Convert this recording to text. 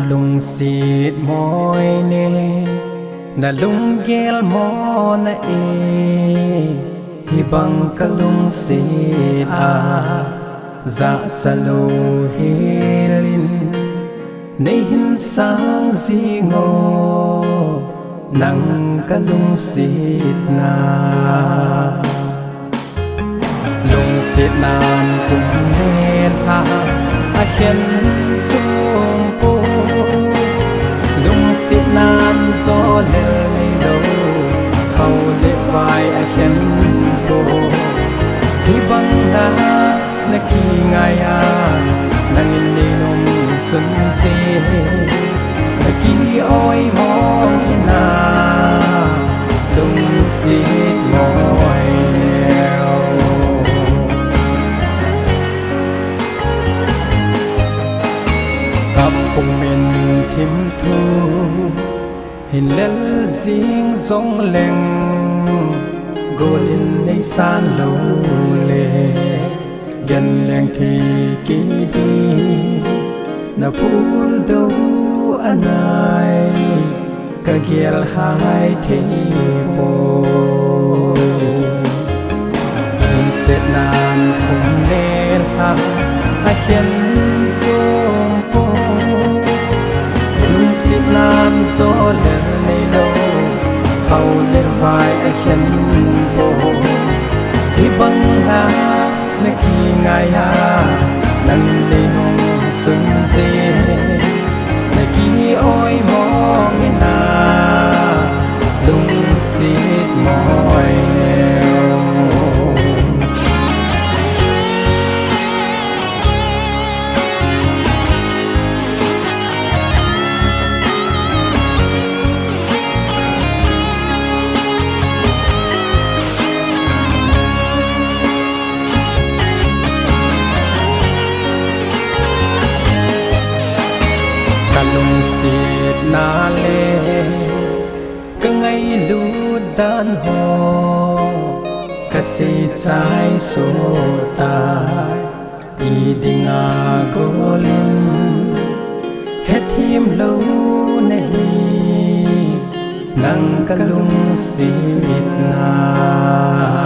lung xịt môi nè na lung ghel mò na hi bang ka lung xịt dạ cha lô helin nay hin sang gì ngô nang ka lung xịt na lung xịt nan cùng nên ha khen chung po lung xịt nan gió lên đâu hầu lệ vai khen po hi bang na ki ngaya nang inni nong sun se na ki oi mong na lung xịt mỏi cùng mình thím thu hình lên riêng giống lên gô lên nay san lâu lệ gần lên thì kỹ đi na bul đâu anh ai cả ghel hai thế bồ mình sẽ nàn cùng nên ha khen nam gió lên lấy đâu hầu lên vai khen bồ hi băng ha na ki ngài ha nang lên nong xuân dê na ki oi mong na lung xịt mỏi nèo lung xịt na lê cả ngày lú đan hồ cả si trái số ta đi đi ngà cô linh hết thêm lâu nay nang cả lung xịt na